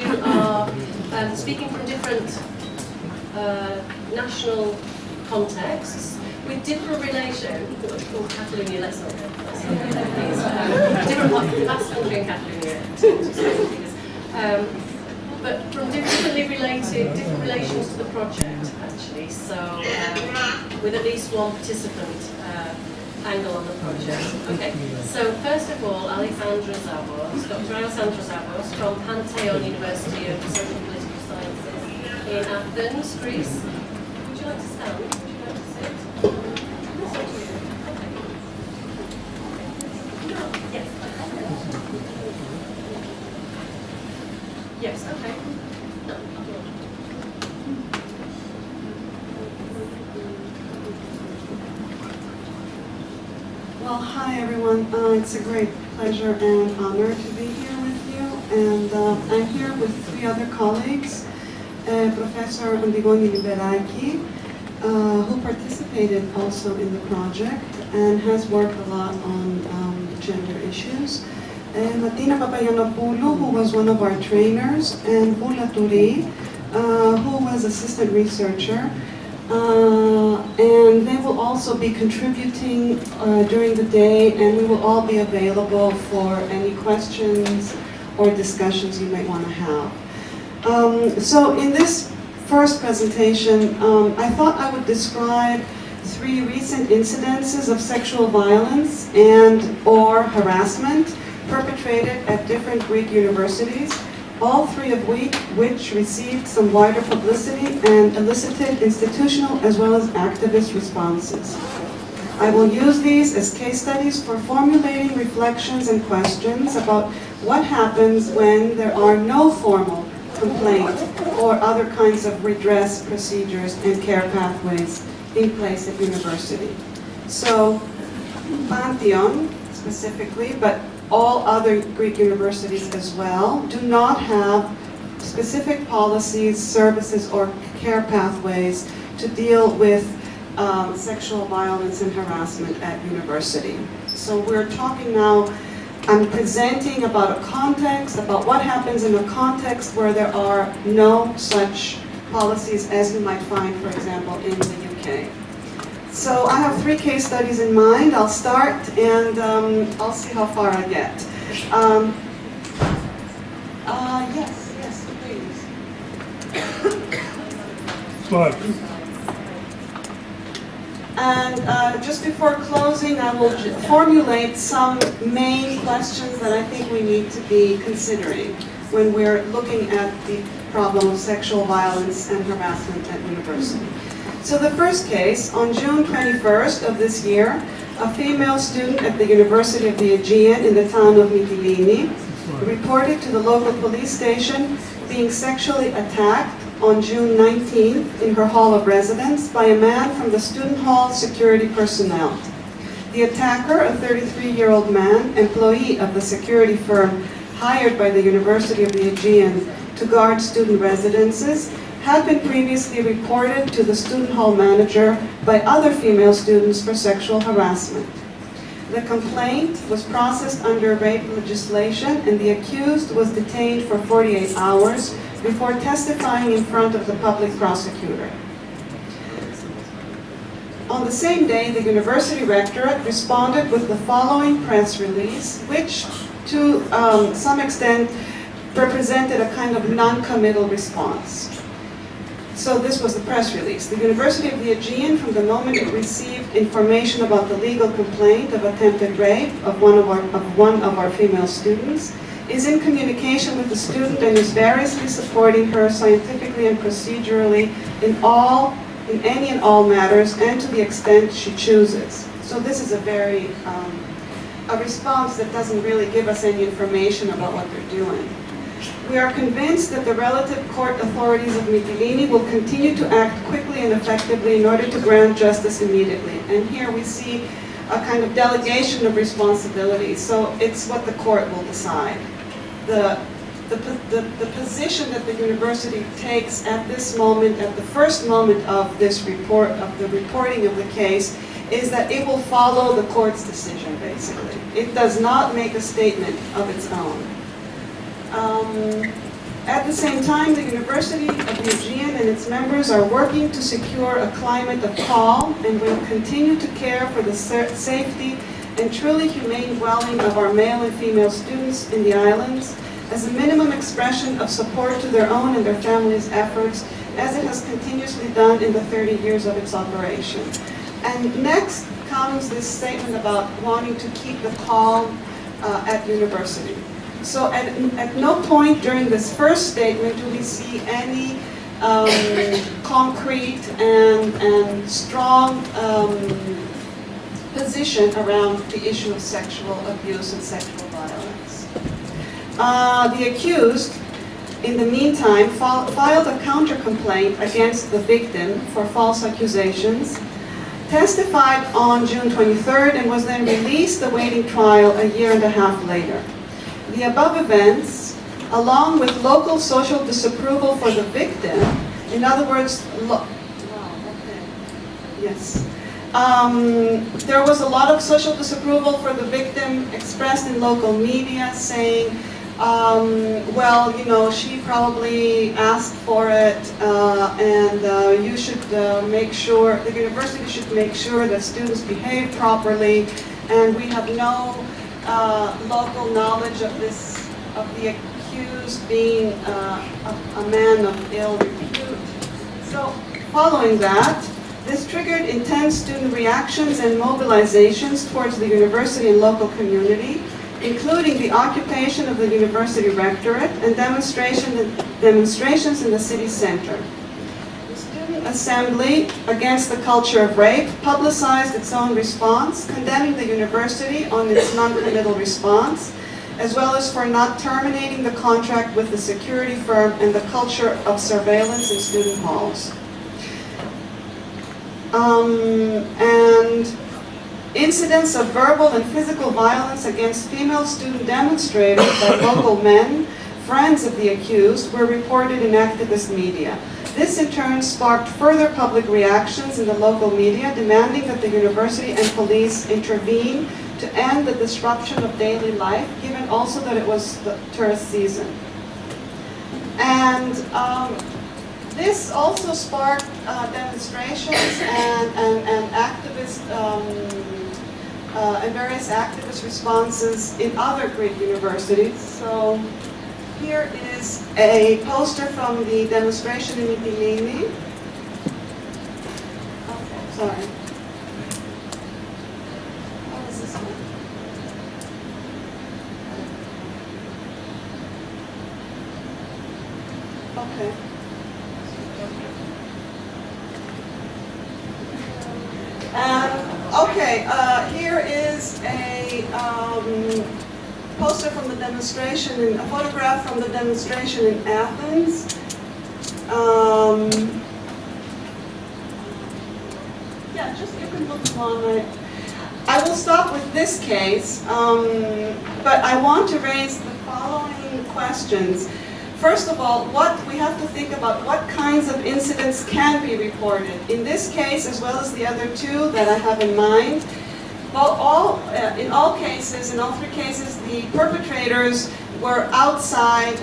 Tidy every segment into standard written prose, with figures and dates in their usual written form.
you are speaking from different national contexts with different relations. Oh, Catalonia, let's not go. Different parts of the Basque Country and Catalonia, but from different relations to the project, actually. So, with at least one participant angle on the project. Okay, so first of all, Alexandra Zavos, Dr. Alexandra Zavos from Pantheon University of Social and Political Sciences in Athens, Greece. Would you like to stand? Would you like to sit? It's up to you. Okay. No. Yes. Yes, okay. No. Well, hi everyone. It's a great pleasure and honor to be here with you. And I'm here with three other colleagues. Professor Antigone Liberaki, who participated also in the project and has worked a lot on gender issues. Martina Papagiannopoulou, who was one of our trainers, and Bula Touri, who was assistant researcher. And they will also be contributing during the day, and we will all be available for any questions or discussions you might want to have. So in this first presentation, I thought I would describe three recent incidences of sexual violence and or harassment perpetrated at different Greek universities, all three of which received some wider publicity and elicited institutional as well as activist responses. I will use these as case studies for formulating reflections and questions about what happens when there are no formal complaint or other kinds of redress procedures and care pathways in place at university. So, Pantheon specifically, but all other Greek universities as well, do not have specific policies, services, or care pathways to deal with sexual violence and harassment at university. So we're talking now, I'm presenting about a context, about what happens in a context where there are no such policies as you might find, for example, in the UK. So I have three case studies in mind. I'll start and I'll see how far I get. Yes, please. Slide. And just before closing, I will formulate some main questions that I think we need to be considering when we're looking at the problem of sexual violence and harassment at university. So the first case, on June 21st of this year, a female student at the University of the Aegean in the town of Mytilene reported to the local police station being sexually attacked on June 19th in her hall of residence by a man from the student hall security personnel. The attacker, a 33-year-old man, employee of the security firm hired by the University of the Aegean to guard student residences, had been previously reported to the student hall manager by other female students for sexual harassment. The complaint was processed under rape legislation, and the accused was detained for 48 hours before testifying in front of the public prosecutor. On the same day, the university rectorate responded with the following press release, which to some extent represented a kind of non-committal response. So this was the press release. The University of the Aegean, from the moment it received information about the legal complaint of attempted rape of one of our female students, is in communication with the student and is variously supporting her scientifically and procedurally in any and all matters, and to the extent she chooses. So this is a very a response that doesn't really give us any information about what they're doing. We are convinced that the relative court authorities of Mytilene will continue to act quickly and effectively in order to grant justice immediately. And here we see a kind of delegation of responsibility. So it's what the court will decide. The position that the university takes at this moment, at the first moment of this report, of the reporting of the case, is that it will follow the court's decision, basically. It does not make a statement of its own. At the same time, the University of the Aegean and its members are working to secure a climate of calm and will continue to care for the safety and truly humane dwelling of our male and female students in the islands as a minimum expression of support to their own and their families' efforts, as it has continuously done in the 30 years of its operation. And next comes this statement about wanting to keep the calm at university. So at no point during this first statement do we see any concrete and strong position around the issue of sexual abuse and sexual violence. The accused, in the meantime, filed a counter-complaint against the victim for false accusations, testified on June 23rd, and was then released awaiting trial a year and a half later. The above events, along with local social disapproval for the victim, in other words, there was a lot of social disapproval for the victim expressed in local media, saying, well, you know, she probably asked for it, and you should make sure, the university should make sure that students behave properly, and we have no local knowledge of the accused being a man of ill repute. So, following that, this triggered intense student reactions and mobilizations towards the university and local community, including the occupation of the university rectorate and demonstrations in the city center. The Student Assembly Against the Culture of Rape publicized its own response, condemning the university on its non-committal response, as well as for not terminating the contract with the security firm and the culture of surveillance in student halls. And incidents of verbal and physical violence against female student demonstrators by local men, friends of the accused, were reported in activist media. This in turn sparked further public reactions in the local media, demanding that the university and police intervene to end the disruption of daily life, given also that it was the tourist season. And this also sparked demonstrations and activist and various activist responses in other Greek universities. So here is a poster from the demonstration in Mytilene. Okay, sorry. What is this one? Okay. Here is a poster from the demonstration, a photograph from the demonstration in Athens. Yeah, just you can look along. I will stop with this case, but I want to raise the following questions. First of all, we have to think about what kinds of incidents can be reported. In this case, as well as the other two that I have in mind, in all three cases, the perpetrators were outside,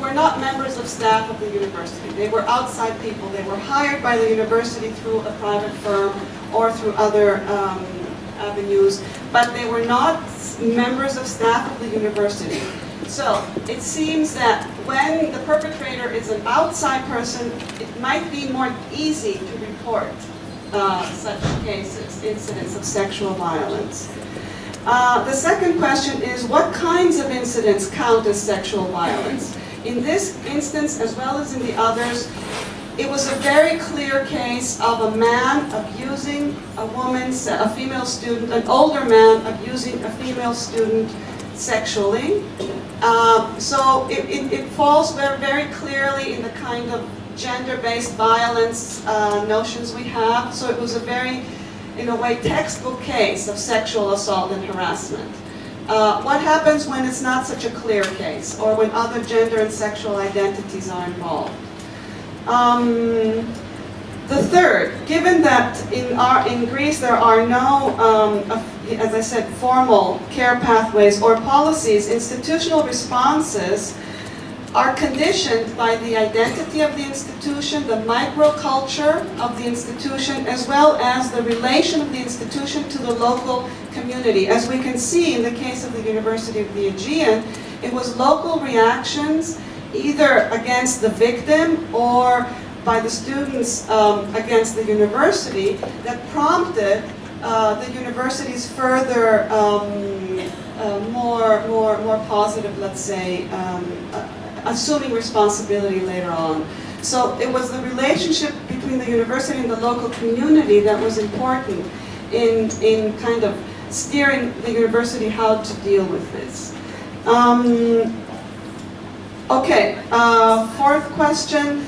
were not members of staff of the university. They were outside people. They were hired by the university through a private firm or through other avenues, but they were not members of staff of the university. So it seems that when the perpetrator is an outside person, it might be more easy to report such cases, incidents of sexual violence. The second question is, what kinds of incidents count as sexual violence? In this instance, as well as in the others, it was a very clear case of a man abusing a woman, a female student, an older man abusing a female student sexually. So it falls very clearly in the kind of gender-based violence notions we have. So it was a very, in a way, textbook case of sexual assault and harassment. What happens when it's not such a clear case, or when other gender and sexual identities are involved? The third, given that in Greece there are no, as I said, formal care pathways or policies, institutional responses are conditioned by the identity of the institution, the microculture of the institution, as well as the relation of the institution to the local community. As we can see in the case of the University of the Aegean, it was local reactions either against the victim or by the students against the university that prompted the university's further more positive, let's say, assuming responsibility later on. So it was the relationship between the university and the local community that was important in kind of steering the university how to deal with this. Okay, fourth question.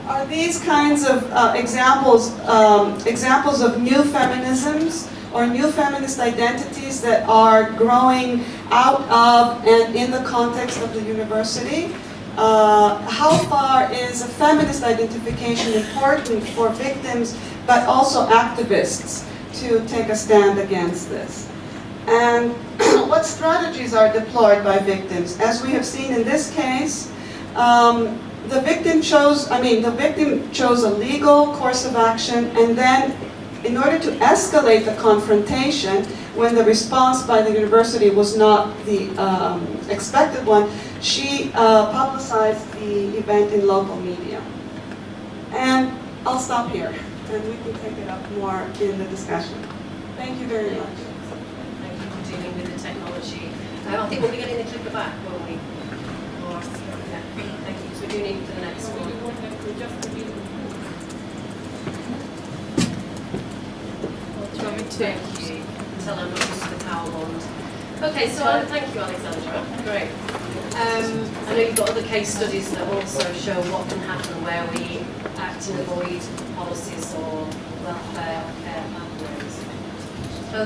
Are these kinds of examples of new feminisms or new feminist identities that are growing out of and in the context of the university? How far is a feminist identification important for victims but also activists to take a stand against this? And what strategies are deployed by victims? As we have seen in this case, the victim chose a legal course of action, and then in order to escalate the confrontation, when the response by the university was not the expected one, she publicized the event in local media. And I'll stop here, and we can take it up more in the discussion. Thank you very much. Thank you for dealing with the technology. I think we'll be getting the clicker back, won't we? Or, yeah, thank you, because we do need it for the next one. Thank you. Tell I'm not used to the power wand. Okay, so thank you, Alexandra. Great. I know you've got other case studies that also show what can happen where we act and avoid policies or welfare or care pathways.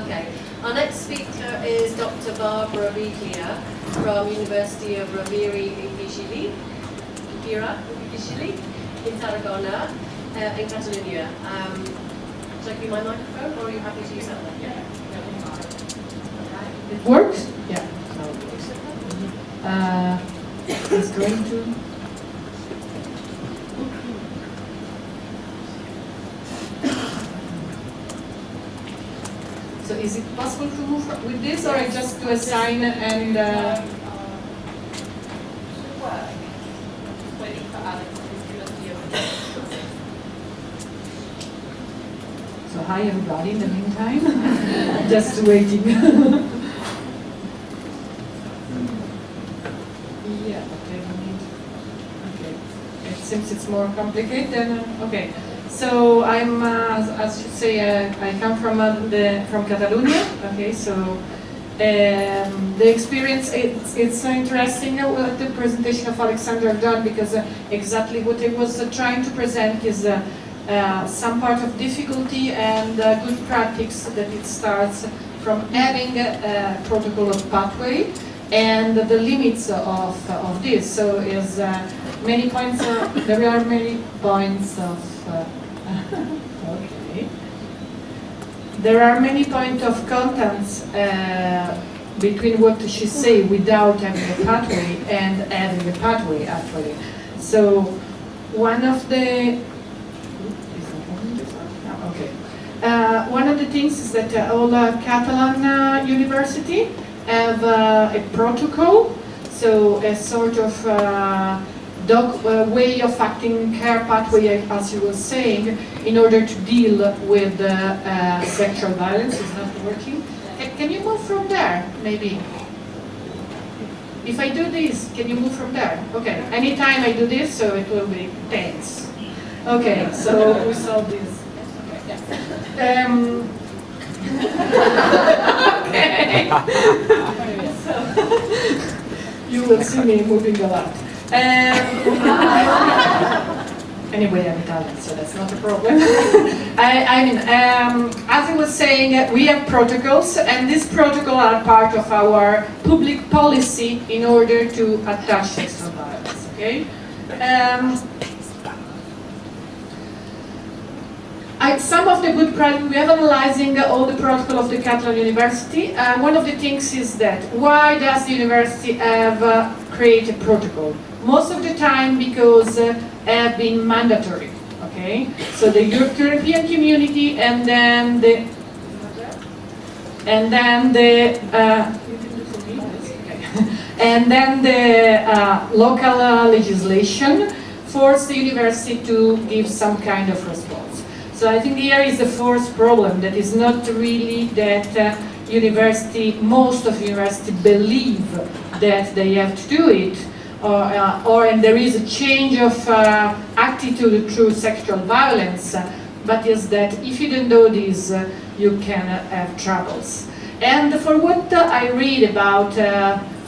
Okay, our next speaker is Dr. Barbara Biglia from University of Rovira i Virgili in Tarragona, in Catalonia. Should I give you my microphone, or are you happy to use that one? Yeah. It works? Yeah. It's going to. So is it possible to move with this, or I just do a sign and? Waiting for Alex to give us the So hi everybody in the meantime, just waiting. Yeah, okay, it seems it's more complicated than, okay. So I'm, as you say, I come from Catalonia, okay, so the experience, it's so interesting what the presentation of Alexandra done, because exactly what I was trying to present is some part of difficulty and good practice that it starts from having a protocol of pathway and the limits of this. So is many points. There are many points of. Okay. There are many points of contents between what she say without having a pathway and having a pathway actually. So one of the one of the things is that all Catalan university have a protocol, so a sort of way of acting care pathway, as you were saying, in order to deal with sexual violence. It's not working. Can you move from there, maybe? If I do this, can you move from there? Okay, anytime I do this, so it will be tense. Okay, so we solve this. Okay. So, you will see me moving a lot. Anyway, I'm Italian, so that's not a problem. I mean, as I was saying, we have protocols, and these protocols are part of our public policy in order to attack sexual violence. Okay. Some of the good practice, we are analyzing all the protocol of the Catalan University. One of the things is that why does the university have create a protocol. Most of the time because have been mandatory. Okay, so the European community and then the and then the local legislation forced the university to give some kind of response. So I think here is the first problem, that is not really that most of university believe that they have to do it, and there is a change of attitude through sexual violence, but is that if you don't do this, you can have troubles. And for what I read about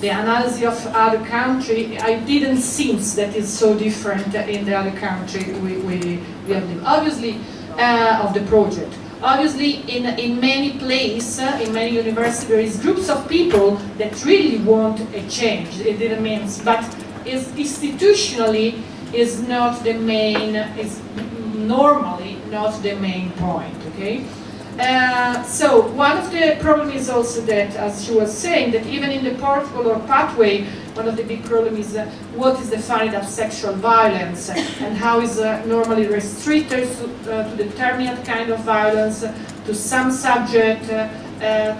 the analysis of other country, I didn't sense that it's so different in the other country we have lived. Obviously, of the project. Obviously, in many places, in many universities, there is groups of people that really want a change. It didn't mean, but is institutionally is not the main. Is normally not the main point. Okay. So one of the problems is also that, as she was saying, that even in the protocol or pathway, one of the big problems is what is defined as sexual violence and how is normally restricted to determinate kind of violence, to some subject,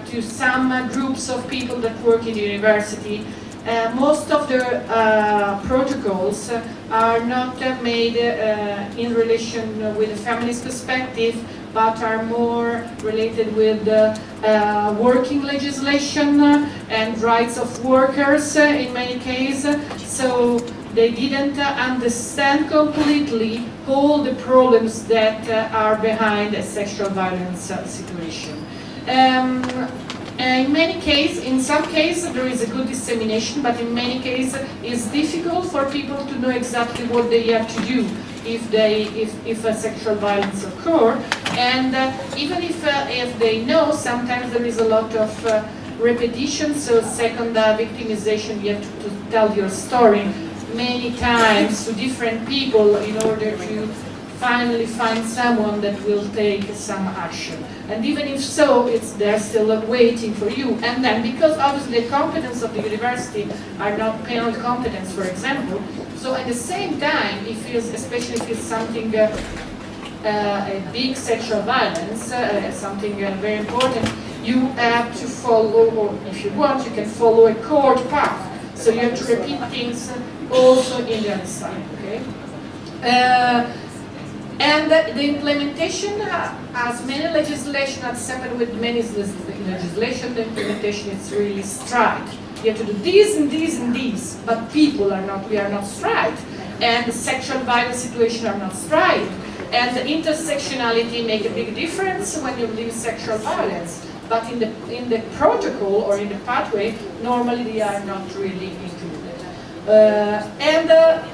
to some groups of people that work in the university. Most of the protocols are not made in relation with a feminist perspective, but are more related with working legislation and rights of workers in many cases. So they didn't understand completely all the problems that are behind a sexual violence situation. In many cases, in some cases there is a good dissemination, but in many cases it's difficult for people to know exactly what they have to do if a sexual violence occurs. And even if they know, sometimes there is a lot of repetition, so second victimization, you have to tell your story many times to different people in order to finally find someone that will take some action. And even if so, they're still waiting for you. And then, because obviously the competence of the university are not penal competence, for example, so at the same time, especially if it's something, a big sexual violence, something very important, you have to follow, or if you want, you can follow a court path. So you have to repeat things also in the other side, okay? And the implementation, as many legislation has happened with many legislation, the implementation is really strict. You have to do this and this and this, but people are not, we are not strict. And the sexual violence situation are not strict. And the intersectionality make a big difference when you live sexual violence. But in the protocol or in the pathway, normally they are not really included.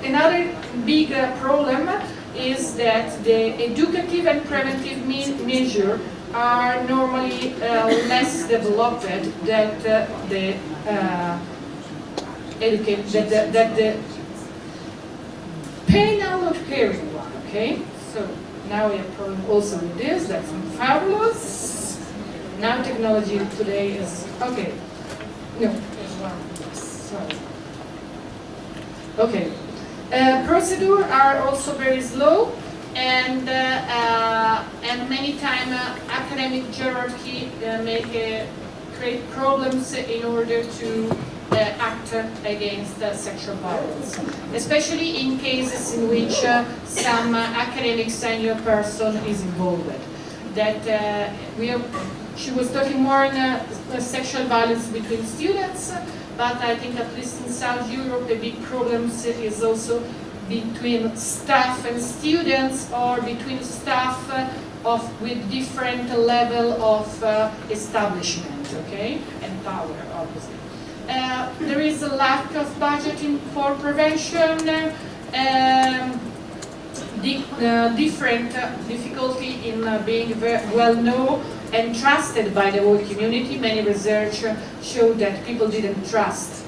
Another big problem is that the educative and preventive measures are normally less developed than the penal caring one. Okay, so now we have problem also with this. That's fabulous. Now technology today is okay. No, there's one. Sorry. Okay. Procedures are also very slow, and many times academic hierarchy create problems in order to act against sexual violence, especially in cases in which some academic senior person is involved. That she was talking more on sexual violence between students. But I think at least in South Europe, the big problem is also between staff and students, or between staff with different level of establishment, okay, and power, obviously. There is a lack of budgeting for prevention, different difficulty in being well known and trusted by the whole community. Many research showed that people didn't trust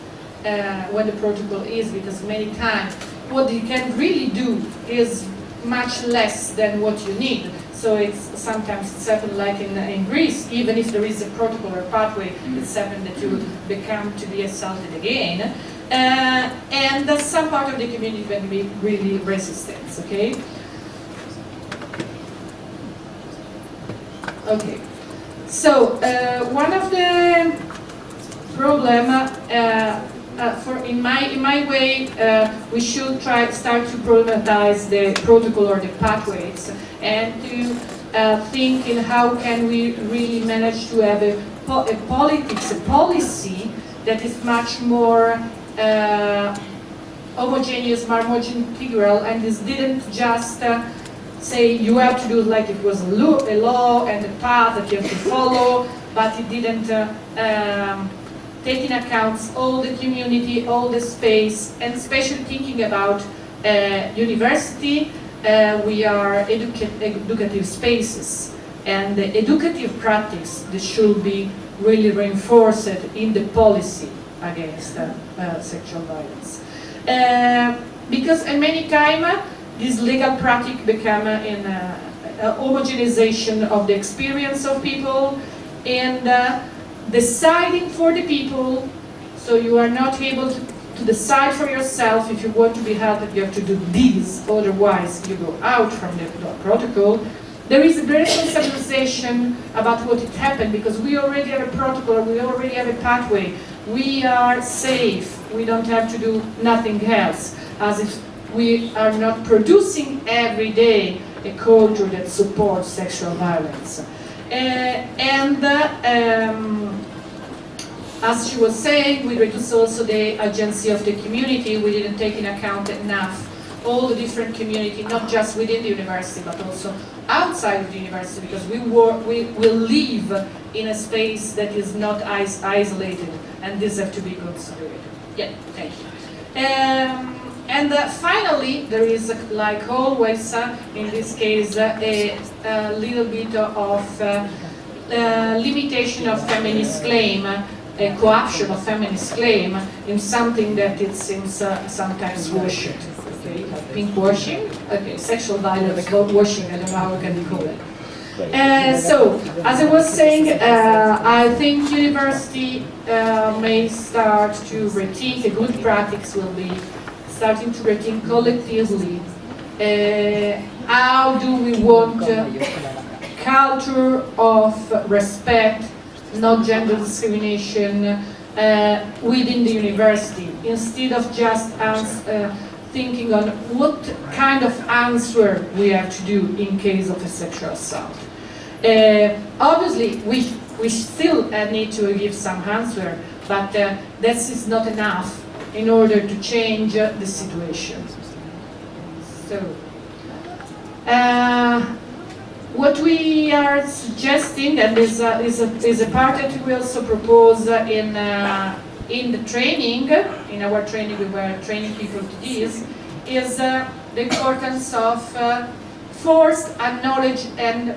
what the protocol is, because many times what you can really do is much less than what you need. So sometimes it's happened like in Greece, even if there is a protocol or pathway, it's happened that you become to be assaulted again. And some part of the community can be really resistant, okay? Okay, so one of the problem in my way, we should start to problematize the protocol or the pathways, and to think in how can we really manage to have a policy that is much more homogeneous, much more integral, and this didn't just say you have to do like it was a law and a path that you have to follow, but it didn't take in account all the community, all the space, and especially thinking about university. We are educative spaces, and the educative practice that should be really reinforced in the policy against sexual violence. Because in many times, this legal practice become a homogenization of the experience of people, and deciding for the people, so you are not able to decide for yourself. If you want to be helped, you have to do this, otherwise you go out from the protocol. There is a great sensibilization about what it happened, because we already have a protocol, we already have a pathway, we are safe, we don't have to do nothing else, as if we are not producing every day a culture that supports sexual violence. As she was saying, we reduced also the agency of the community. We didn't take into account enough all the different community, not just within the university, but also outside of the university, because we will live in a space that is not isolated, and this have to be considered. Yeah, thank you. And finally, there is, like always, in this case, a little bit of limitation of feminist claim, a co-option of feminist claim in something that it seems sometimes worshipped. Okay, pink washing, okay, sexual violence, washing, I don't know how we can call it. So, as I was saying, I think university may start to rethink, a good practice will be starting to rethink collectively how do we want culture of respect, not gender discrimination within the university, instead of just thinking on what kind of answer we have to do in case of a sexual assault. Obviously, we still need to give some answer, but this is not enough in order to change the situation. So, what we are suggesting, and is a part that we also propose in the training, in our training, we were training people to this, is the importance of first acknowledge and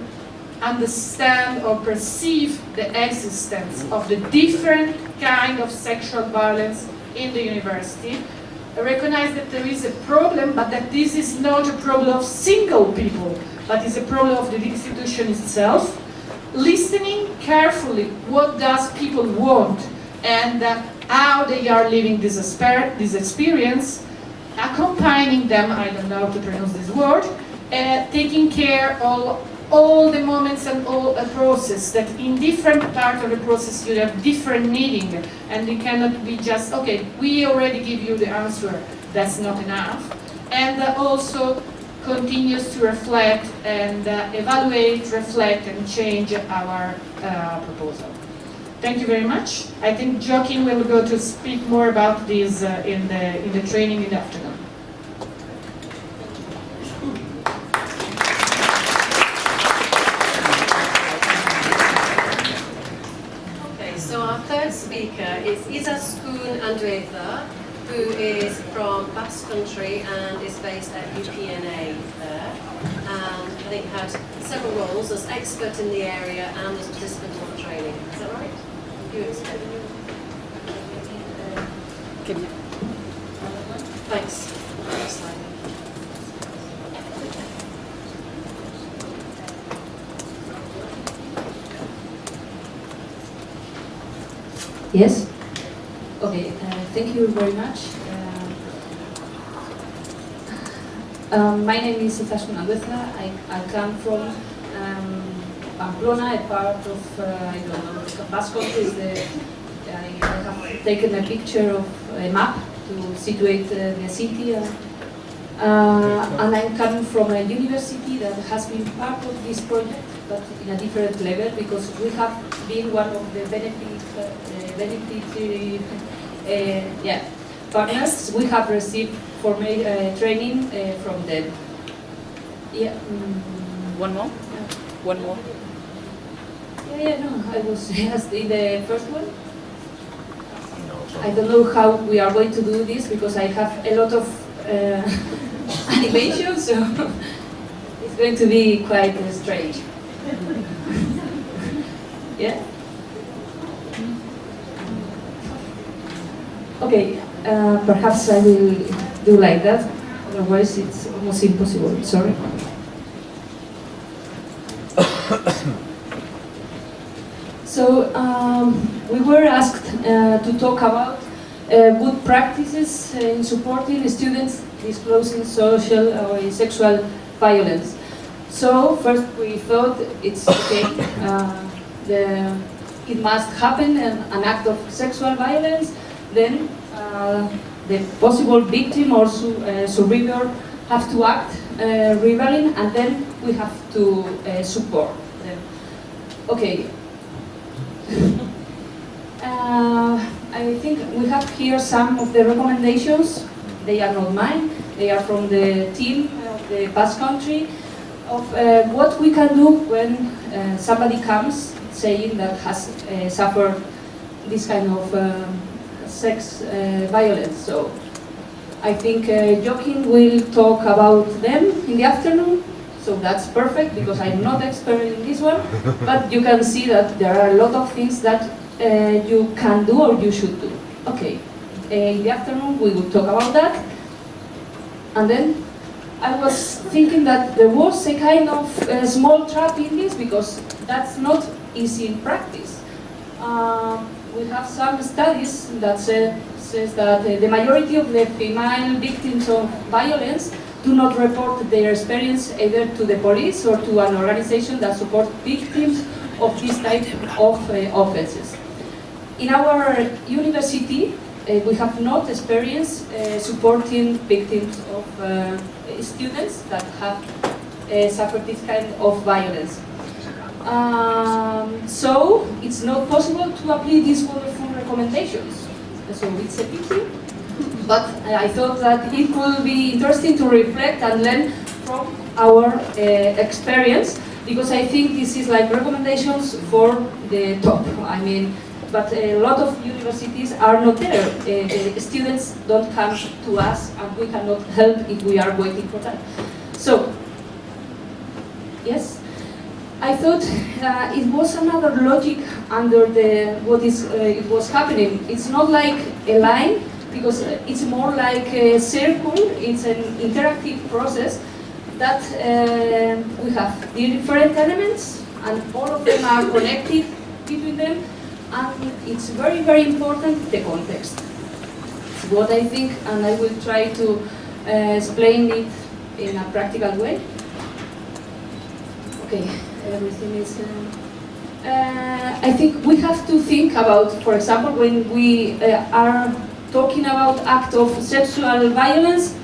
understand or perceive the existence of the different kind of sexual violence in the university. Recognize that there is a problem, but that this is not a problem of single people, but is a problem of the institution itself. Listening carefully, what does people want, and how they are living this experience, accompanying them, I don't know how to pronounce this word, taking care of all the moments and all a process, that in different part of the process you have different needing, and it cannot be just, okay, we already give you the answer, that's not enough. And also continues to reflect and evaluate, reflect, and change our proposal. Thank you very much. I think Joaquin will go to speak more about this in the training in the afternoon. So our third speaker is Izaskun Andreva, who is from Basque Country and is based at UPNA there. And I think had several roles as expert in the area and as participant on the training. Is that right? You explain. Thanks. Next slide. Yes? Okay, Thank you very much. My name is Izaskun Andueza. I come from Pamplona, a part of, I don't know, the Basque Country. I have taken a picture of a map to situate the city. And I'm coming from a university that has been part of this project, but in a different level, because we have been one of the beneficiary partners. We have received training from them. Yeah. One more? One more? No, I was just in the first one. I don't know how we are going to do this because I have a lot of animation, so it's going to be quite strange. Yeah? Okay, perhaps I will do like that, otherwise it's almost impossible, sorry. So, we were asked to talk about good practices in supporting students disclosing social or sexual violence. So, first we thought it's okay, it must happen, an act of sexual violence, then the possible victim or survivor have to act revealing, and then we have to support them. Okay. I think we have here some of the recommendations. They are not mine, they are from the team of the Basque Country, of what we can do when somebody comes saying that has suffered this kind of sex violence. So I think Joaquin will talk about them in the afternoon, so that's perfect because I'm not expert in this one, but you can see that there are a lot of things that you can do or you should do. Okay, in the afternoon we will talk about that. And then I was thinking that there was a kind of small trap in this because that's not easy in practice. We have some studies that says that the majority of the female victims of violence do not report their experience either to the police or to an organization that supports victims of this type of offenses. In our university, we have not experienced supporting victims of students that have suffered this kind of violence. So it's not possible to apply these wonderful recommendations. So it's a pity, but I thought that it would be interesting to reflect and learn from our experience, because I think this is like recommendations for the top. I mean, but a lot of universities are not there. Students don't come to us, and we cannot help if we are waiting for that. So, yes, I thought it was another logic under what it was happening. It's not like a line, because it's more like a circle. It's an interactive process that we have different elements, and all of them are connected between them. And it's very, very important, the context. It's what I think, and I will try to explain it in a practical way. Okay, everything is... I think we have to think about, for example, when we are talking about act of sexual violence,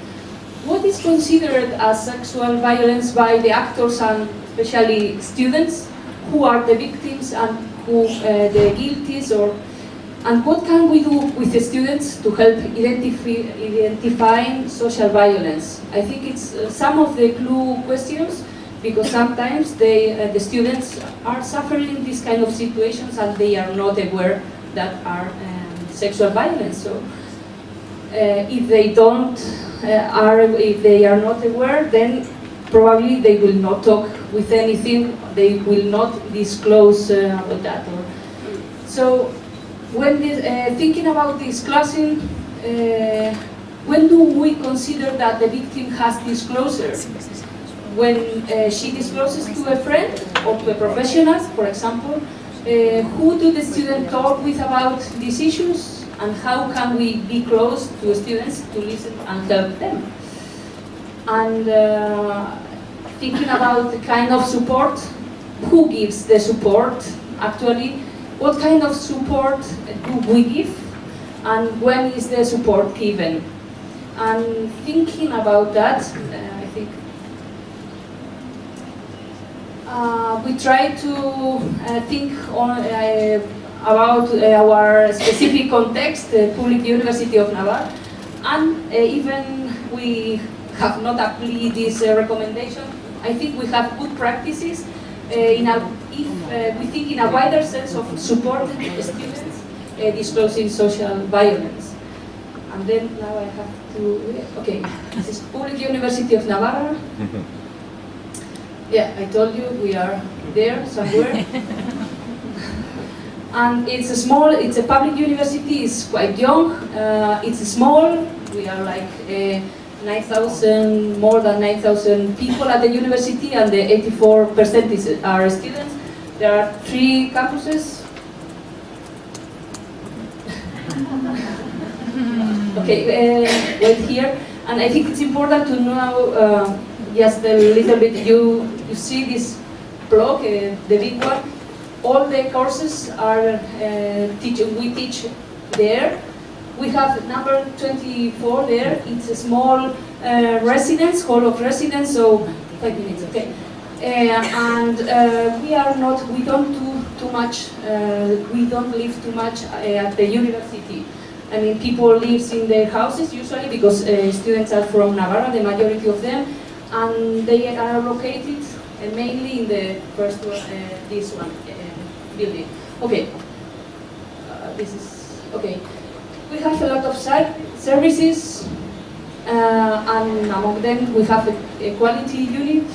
what is considered as sexual violence by the actors and especially students? Who are the victims and who the guilties, and what can we do with the students to help identifying social violence? I think it's some of the clue questions, because sometimes the students are suffering these kind of situations and they are not aware that are sexual violence. So if they are not aware, then probably they will not talk with anything, they will not disclose about that. So when thinking about disclosing, when do we consider that the victim has disclosure? When she discloses to a friend or to a professional, for example, who do the student talk with about these issues? and how can we be close to students to listen and help them. And thinking about the kind of support, who gives the support actually, what kind of support do we give, and when is the support given. And thinking about that, I think we try to think on, about our specific context, the Public University of Navarra, and even we have not applied this recommendation. I think we have good practices if we think in a wider sense of supporting students disclosing social violence. And then now I have to, okay, this is Public University of Navarra. Yeah, I told you we are there somewhere. And it's a small, it's a public university, it's quite young, it's small, we are like 9,000, more than 9,000 people at the university, and the 84% are students. There are 3 campuses. Okay, wait here, and I think it's important to know just a little bit. You see this block, the big one. All the courses are we teach there. We have number 24 there. It's a small residence, hall of residence. So 5 minutes, okay. And we don't do too much. We don't live too much at the university. I mean, people live in their houses usually because students are from Navarra, the majority of them, and they are located mainly in the first one, this one building. Okay, this is okay. We have a lot of services, and among them we have a quality unit.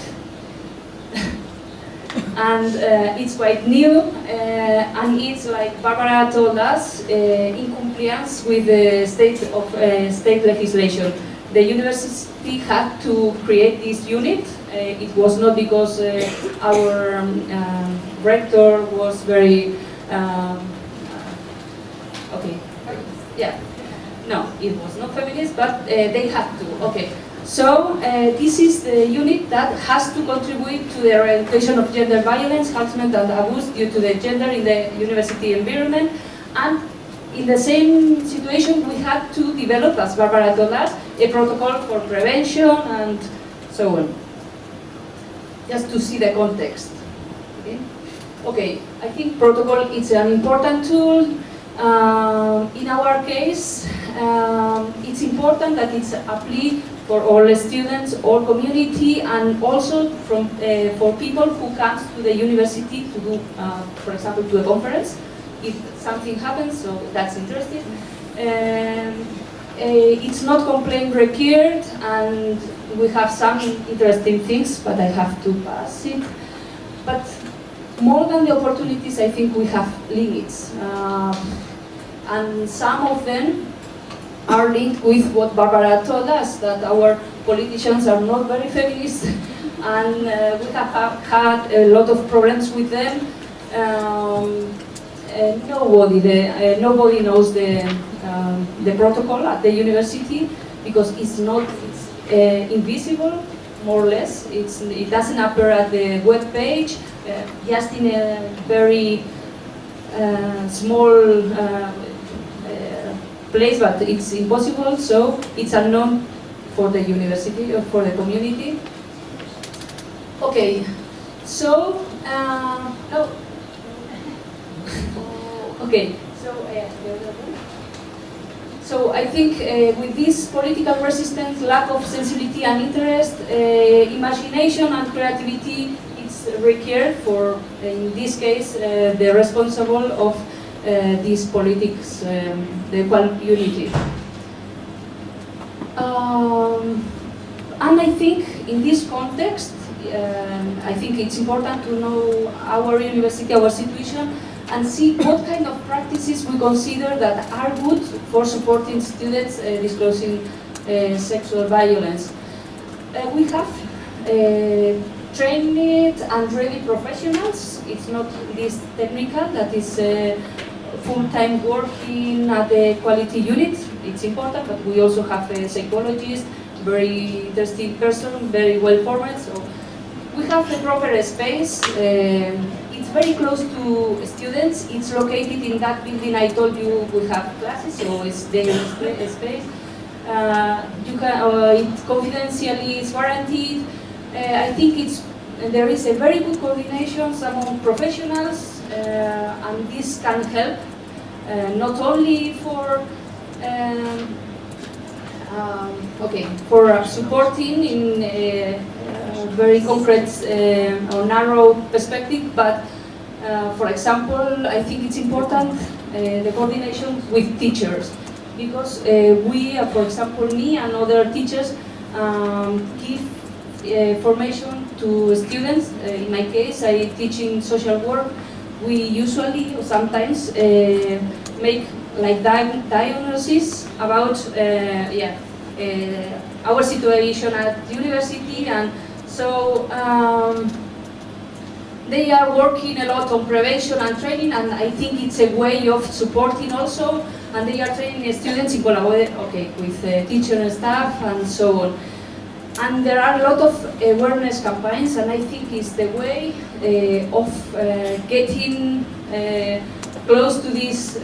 And it's quite new, and it's like Barbara told us, in compliance with the state legislation. The university had to create this unit. It was not because our rector was very okay. Yeah, no, it was not feminist, but they had to. Okay. So this is the unit that has to contribute to the eradication of gender violence, harassment and abuse due to the gender in the university environment. And in the same situation, we had to develop, as Barbara told us, a protocol for prevention and so on. Just to see the context. Okay, okay. I think protocol is an important tool. In our case, it's important that it's applied for all students, all community, and also for people who comes to the university to do, for example, to a conference. If something happens, so that's interesting. It's not complaint required, and we have some interesting things, but I have to pass it. But more than the opportunities, I think we have limits. And some of them are linked with what Barbara told us, that our politicians are not very feminist, and we have had a lot of problems with them. Nobody knows the protocol at the university because it's invisible, more or less. It doesn't appear at the web page, just in a very small place, but it's impossible, so it's unknown for the university or for the community. Okay, so no. Okay, so I think with this political resistance, lack of sensibility and interest, imagination and creativity is required for, in this case, the responsible of these politics, the equal unity. And I think in this context, I think it's important to know our university, our situation, and see what kind of practices we consider that are good for supporting students disclosing sexual violence. We have trained and ready professionals. It's not this technical, that is full-time working at the quality unit. It's important, but we also have a psychologist, very interesting person, very well formed. So we have the proper space. It's very close to students. It's located in that building I told you we have classes, so it's their space. You can, it confidentially is guaranteed. I think there is a very good coordination among professionals, and this can help not only for for supporting in a very concrete or narrow perspective, but for example, I think it's important the coordination with teachers, because we, for example, me and other teachers give formation to students. In my case, I teach in social work. We usually or sometimes make like diagnosis about our situation at university, and so they are working a lot on prevention and training, and I think it's a way of supporting also, and they are training students in collaboration with teacher and staff and so on. And there are a lot of awareness campaigns, and I think it's the way of getting close to this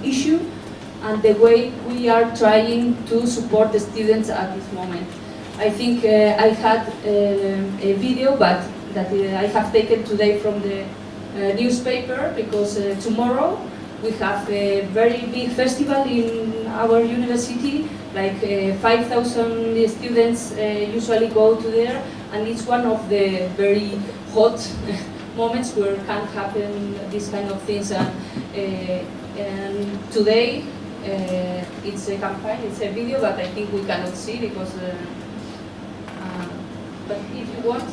issue, and the way we are trying to support the students at this moment. I think I had a video, but that I have taken today from the newspaper, because tomorrow we have a very big festival in our university. Like 5,000 students usually go to there, and it's one of the very hot moments where can happen these kind of things. And today it's a campaign, it's a video, but I think we cannot see because. But if you want,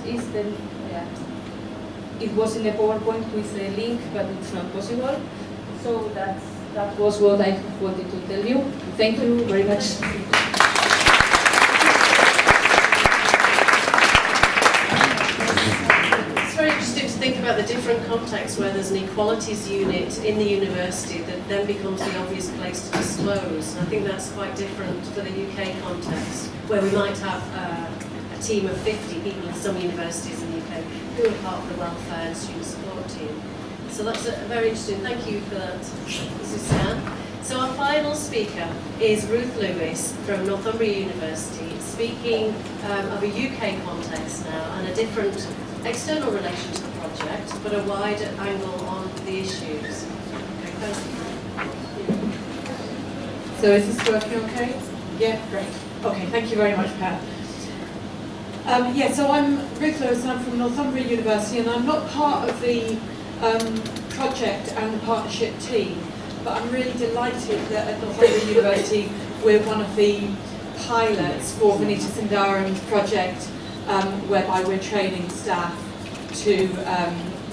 it was in the PowerPoint with a link, but it's not possible. So that was what I wanted to tell you. Thank you very much. It's very interesting to think about the different contexts where there's an equalities unit in the university that then becomes the obvious place to disclose. And I think that's quite different for the UK context, where we might have a team of 50 people in some universities in the UK who are part of the welfare and student support team. So that's very interesting. Thank you for that, Suzanne. So our final speaker is Ruth Lewis from Northumbria University, speaking of a UK context now and a different external relation to the project, but a wider angle on the issues. So is this working okay? Yeah, great. Okay, thank you very much, Pat. So I'm Ruth Lewis, and I'm from Northumbria University, and I'm not part of the project and the partnership team, but I'm really delighted that at Northumbria University we're one of the pilots for Vanita Sundaram's project, whereby we're training staff to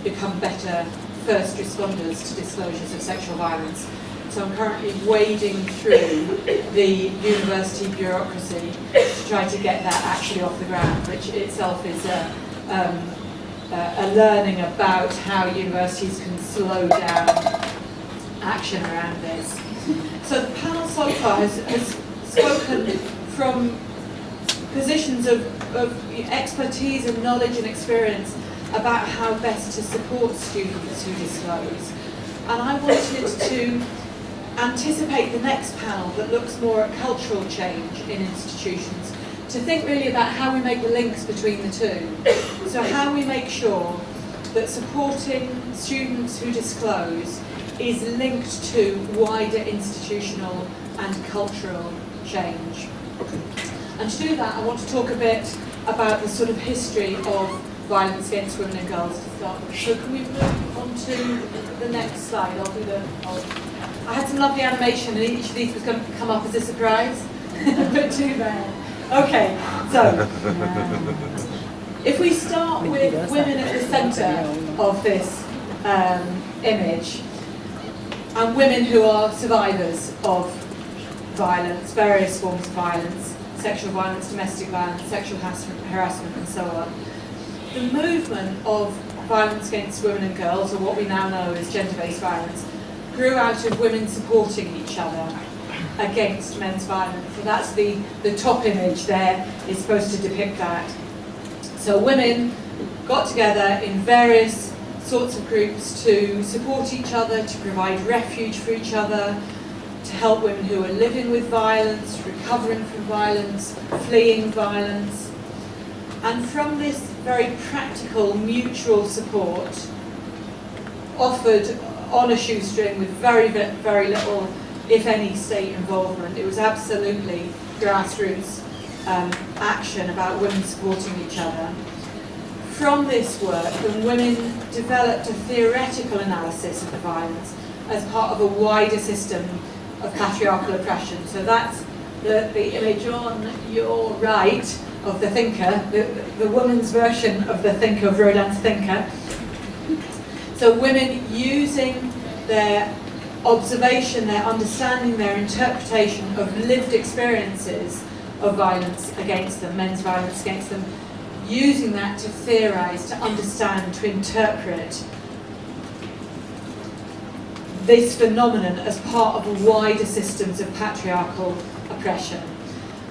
become better first responders to disclosures of sexual violence. So I'm currently wading through the university bureaucracy to try to get that actually off the ground, which itself is a learning about how universities can slow down action around this. So the panel so far has spoken from positions of expertise and knowledge and experience about how best to support students who disclose. And I wanted to anticipate the next panel that looks more at cultural change in institutions, to think really about how we make the links between the two. So how we make sure that supporting students who disclose is linked to wider institutional and cultural change. And to do that, I want to talk a bit about the sort of history of violence against women and girls to start with. So can we move on to the next slide? I had some lovely animation, and each of these was going to come up as a surprise, but too bad. Okay, so if we start with women at the centre of this image, and women who are survivors of violence, various forms of violence, sexual violence, domestic violence, sexual harassment and so on. The movement of violence against women and girls, or what we now know as gender-based violence, grew out of women supporting each other against men's violence. So that's the top image there is supposed to depict that. So women got together in various sorts of groups to support each other, to provide refuge for each other, to help women who are living with violence, recovering from violence, fleeing violence. And from this very practical mutual support, offered on a shoestring with very, very little, if any, state involvement. It was absolutely grassroots action about women supporting each other. From this work, the women developed a theoretical analysis of the violence as part of a wider system of patriarchal oppression. So that's the image on your right of the Thinker, the woman's version of the Thinker, of Rodin's Thinker. So women using their observation, their understanding, their interpretation of lived experiences of violence against them, men's violence against them, using that to theorize, to understand, to interpret this phenomenon as part of a wider systems of patriarchal oppression.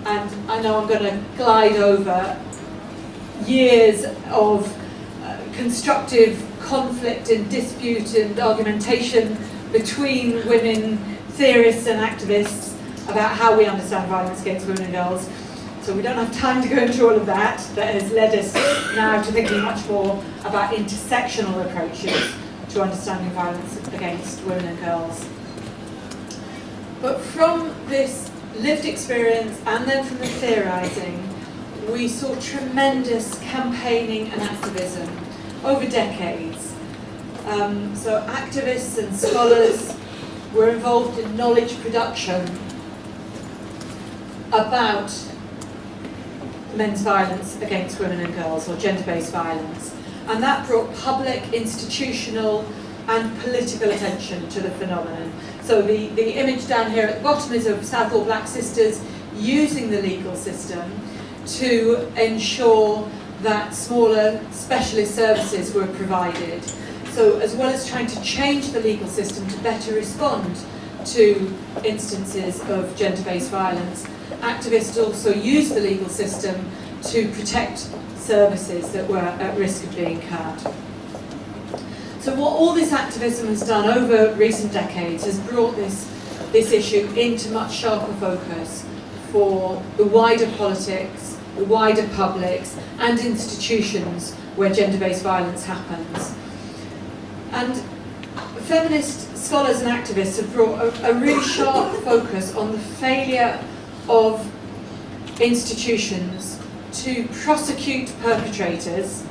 And I know I'm going to glide over years of constructive conflict and dispute and argumentation between women theorists and activists about how we understand violence against women and girls. So we don't have time to go into all of that. That has led us now to thinking much more about intersectional approaches to understanding violence against women and girls. But from this lived experience and then from the theorising, we saw tremendous campaigning and activism over decades. So activists and scholars were involved in knowledge production about men's violence against women and girls, or gender-based violence. And that brought public, institutional and political attention to the phenomenon. So the image down here at the bottom is of Southall Black Sisters using the legal system to ensure that smaller specialist services were provided. So as well as trying to change the legal system to better respond to instances of gender-based violence, activists also used the legal system to protect services that were at risk of being cut. So what all this activism has done over recent decades has brought this issue into much sharper focus for the wider politics, the wider publics and institutions where gender-based violence happens. And feminist scholars and activists have brought a really sharp focus on the failure of institutions to prosecute perpetrators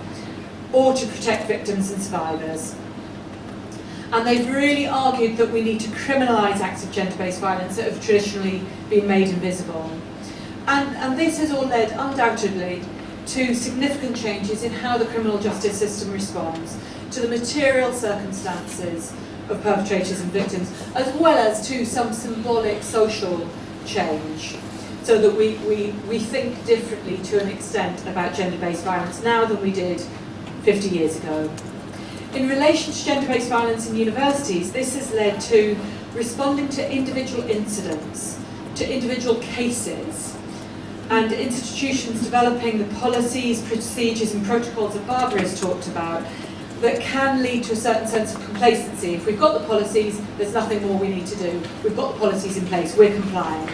or to protect victims and survivors. And they've really argued that we need to criminalise acts of gender-based violence that have traditionally been made invisible. And this has all led, undoubtedly, to significant changes in how the criminal justice system responds to the material circumstances of perpetrators and victims, as well as to some symbolic social change, so that we think differently to an extent about gender-based violence now than we did 50 years ago. In relation to gender-based violence in universities, this has led to responding to individual incidents, to individual cases, and institutions developing the policies, procedures and protocols that Barbara has talked about that can lead to a certain sense of complacency. If we've got the policies, there's nothing more we need to do. We've got the policies in place, we're complying.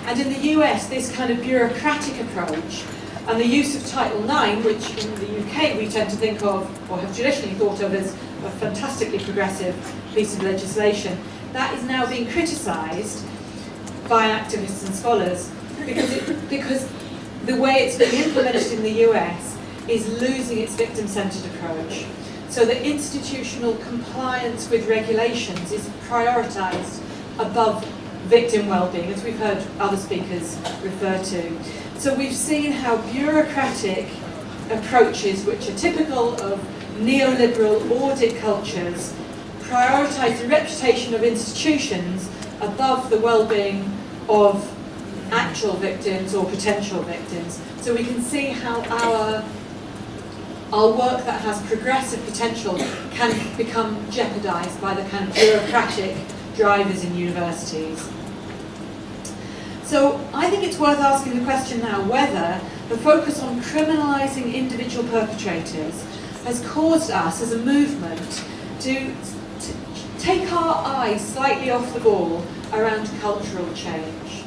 And in the US, this kind of bureaucratic approach and the use of Title IX, which in the UK we tend to think of, or have traditionally thought of as a fantastically progressive piece of legislation, that is now being criticised by activists and scholars because the way it's being implemented in the US is losing its victim-centred approach. So that institutional compliance with regulations is prioritised above victim well-being, as we've heard other speakers refer to. So we've seen how bureaucratic approaches, which are typical of neoliberal audit cultures, prioritise the reputation of institutions above the well-being of actual victims or potential victims. So we can see how our work that has progressive potential can become jeopardised by the kind of bureaucratic drivers in universities. So I think it's worth asking the question now whether the focus on criminalising individual perpetrators has caused us as a movement to take our eyes slightly off the ball around cultural change.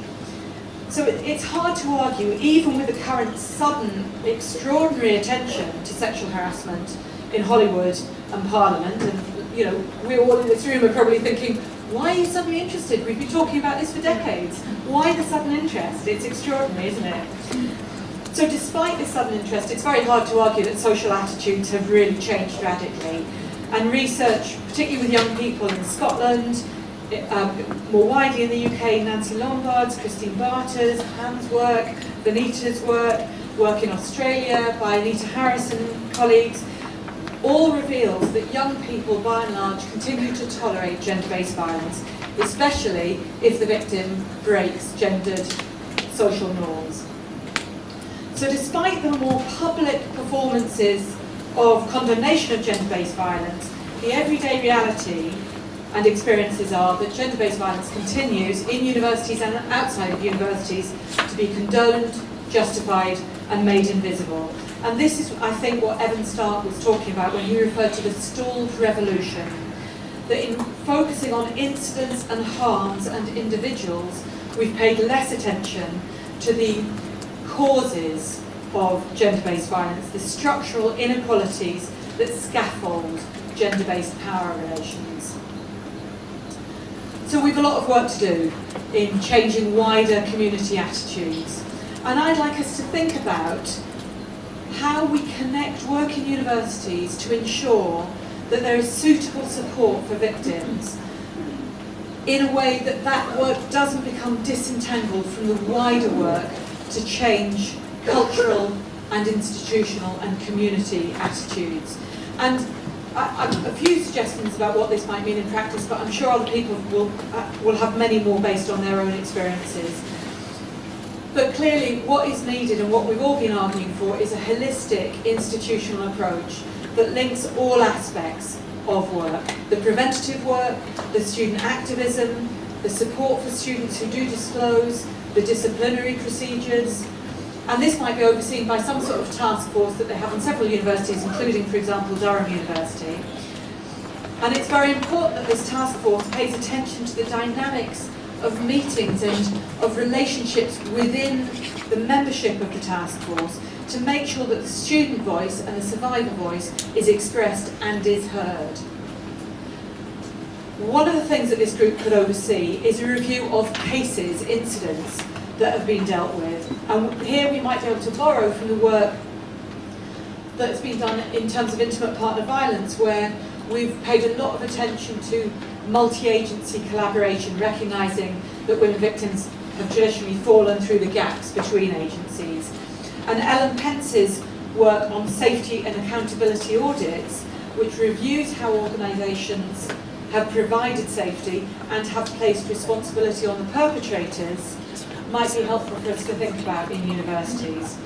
So it's hard to argue, even with the current sudden, extraordinary attention to sexual harassment in Hollywood and Parliament, and you know, we all in this room are probably thinking, why are you suddenly interested? We've been talking about this for decades. Why the sudden interest? It's extraordinary, isn't it? So despite this sudden interest, it's very hard to argue that social attitudes have really changed radically. And research, particularly with young people in Scotland, more widely in the UK, Nancy Lombard's, Christine Barter's, Pam's work, Vanita's work in Australia by Anita Harris and colleagues, all reveals that young people, by and large, continue to tolerate gender-based violence, especially if the victim breaks gendered social norms. So despite the more public performances of condemnation of gender-based violence, the everyday reality and experiences are that gender-based violence continues in universities and outside of universities to be condoned, justified and made invisible. And this is, I think, what Evan Stark was talking about when he referred to the stalled revolution. That in focusing on incidents and harms and individuals, we've paid less attention to the causes of gender-based violence, the structural inequalities that scaffold gender-based power relations. So we've a lot of work to do in changing wider community attitudes. And I'd like us to think about how we connect work in universities to ensure that there is suitable support for victims in a way that that work doesn't become disentangled from the wider work to change cultural and institutional and community attitudes. And a few suggestions about what this might mean in practice, but I'm sure other people will have many more based on their own experiences. But clearly what is needed and what we've all been arguing for is a holistic institutional approach that links all aspects of work. The preventative work, the student activism, the support for students who do disclose, the disciplinary procedures. And this might be overseen by some sort of task force that they have in several universities, including, for example, Durham University. And it's very important that this task force pays attention to the dynamics of meetings and of relationships within the membership of the task force to make sure that the student voice and the survivor voice is expressed and is heard. One of the things that this group could oversee is a review of cases, incidents that have been dealt with. And here we might be able to borrow from the work that's been done in terms of intimate partner violence, where we've paid a lot of attention to multi-agency collaboration, recognising that women victims have traditionally fallen through the gaps between agencies. And Ellen Pence's work on safety and accountability audits, which reviews how organisations have provided safety and have placed responsibility on the perpetrators, might be helpful for us to think about in universities.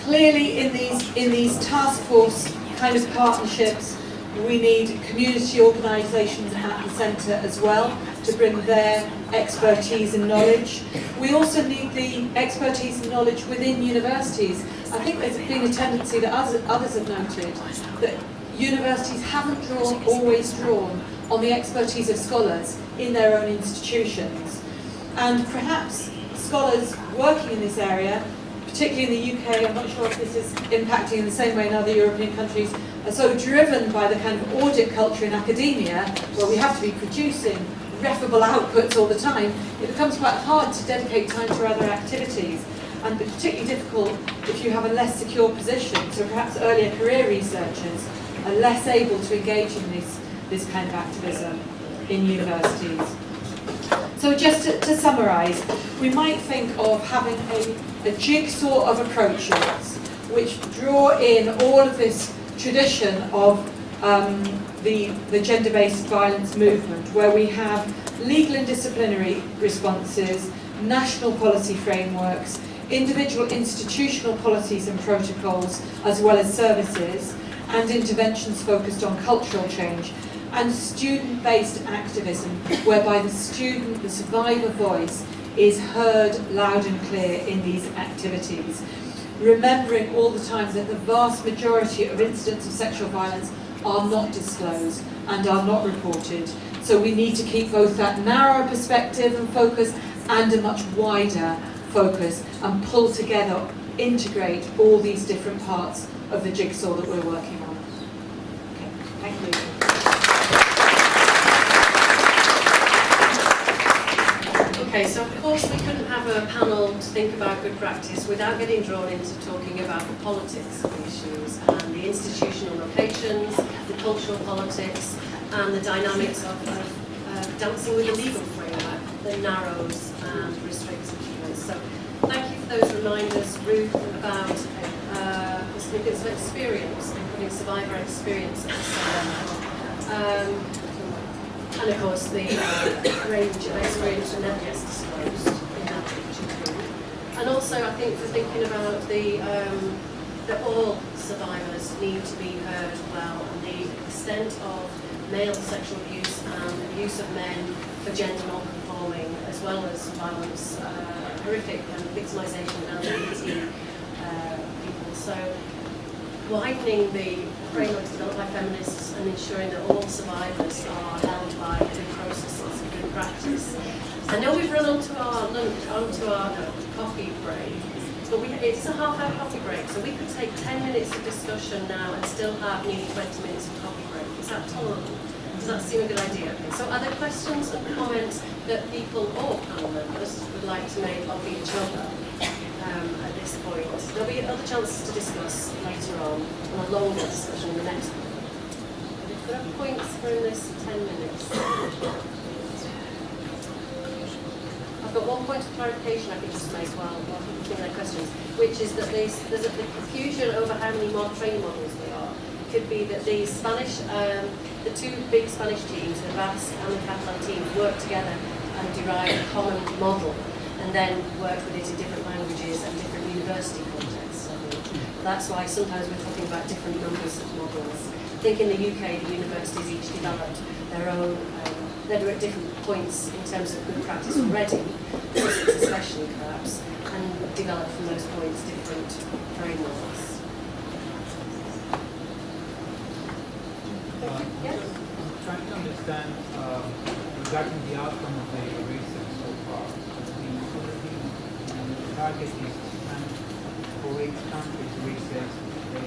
Clearly in these task force kind of partnerships, we need community organisations at the centre as well to bring their expertise and knowledge. We also need the expertise and knowledge within universities. I think there's been a tendency that others have noted that universities haven't always drawn on the expertise of scholars in their own institutions. And perhaps scholars working in this area, particularly in the UK, I'm not sure if this is impacting in the same way in other European countries, are so driven by the kind of audit culture in academia, where we have to be producing refable outputs all the time, it becomes quite hard to dedicate time to other activities. And particularly difficult if you have a less secure position, so perhaps earlier career researchers are less able to engage in this kind of activism in universities. So just to summarise, we might think of having a jigsaw of approaches which draw in all of this tradition of the gender-based violence movement, where we have legal and disciplinary responses, national policy frameworks, individual institutional policies and protocols, as well as services, and interventions focused on cultural change, and student-based activism, whereby the student, the survivor voice, is heard loud and clear in these activities. Remembering all the time that the vast majority of incidents of sexual violence are not disclosed and are not reported. So we need to keep both that narrow perspective and focus and a much wider focus, and pull together, integrate all these different parts of the jigsaw that we're working on. Okay, thank you. Okay, so of course we couldn't have a panel to think about good practice without getting drawn into talking about the politics of the issues and the institutional locations, the cultural politics, and the dynamics of dancing with the legal framework that narrows and restricts achievements. So thank you for those reminders, Ruth, about the significance of experience and putting survivor experience at the center. And of course, the range of experience that never gets disclosed in that picture too. And also, I think for thinking about that all survivors need to be heard well, and the extent of male sexual abuse and abuse of men for gender non-conforming, as well as violence, horrific and victimisation of LGBT people. So widening the frameworks developed by feminists and ensuring that all survivors are held by good processes and good practice. I know we've run onto our coffee break, but it's a half-hour coffee break, so we could take 10 minutes of discussion now and still have nearly 20 minutes of coffee break. Is that tolerable? Does that seem a good idea? Okay. So are there questions and comments that people or panel members would like to make of each other? At this point. There'll be other chances to discuss later on a longer discussion in the next one. But if there are points for in this 10 minutes. I've got one point of clarification I could just make while people think their questions, which is that there's a confusion over how many training models there are. It could be that the Spanish, the two big Spanish teams, the Basque and the Catalan teams, work together and derive a common model, and then work with it in different languages and different university contexts. That's why sometimes we're talking about different numbers of models. I think in the UK, the universities each developed their own, they're at different points in terms of good practice already, especially perhaps, and developed from those points different frameworks. Yes? I'm trying to understand regarding the outcome of the research so far. The target is for each country to research a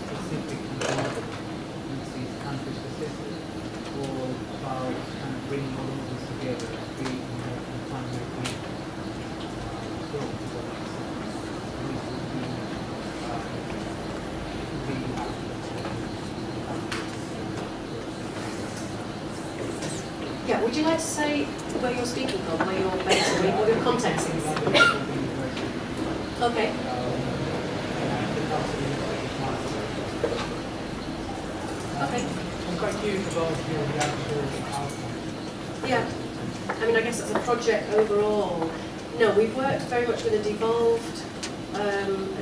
specific model, which is country specific, or about kind of bringing all of this together and creating a family approach. Yeah, would you like to say where you're speaking from, where you're based, what your context is? Okay. Okay. I'm quite curious about the actual outcome. Yeah. I mean, I guess as a project overall, no, we've worked very much with a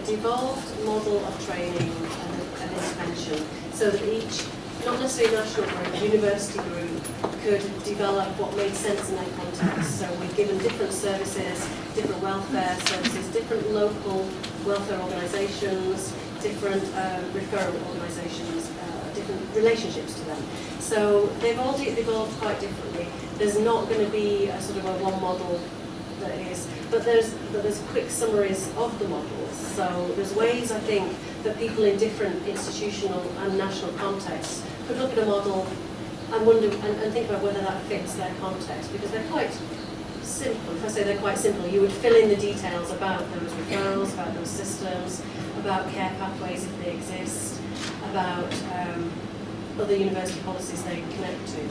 devolved model of training and intervention, so that each, not necessarily national group, university group, could develop what made sense in their context. So we've given different services, different welfare services, different local welfare organisations, different referral organisations, different relationships to them. So they've all evolved quite differently. There's not going to be a sort of a one model that is, but there's quick summaries of the models. So there's ways, I think, that people in different institutional and national contexts could look at a model and wonder and think about whether that fits their context, because they're quite simple. If I say they're quite simple, you would fill in the details about those referrals, about those systems, about care pathways if they exist, about other university policies they connect to.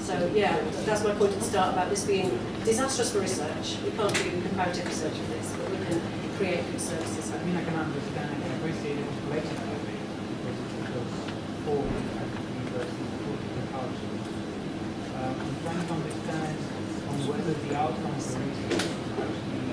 So yeah, that's my point at the start about this being disastrous for research. We can't do comparative research with this, but we can create good services. I mean, I can understand, I can appreciate it collectively, because it goes forward at universities, political culture. I'm trying to understand on whether the outcomes of the research actually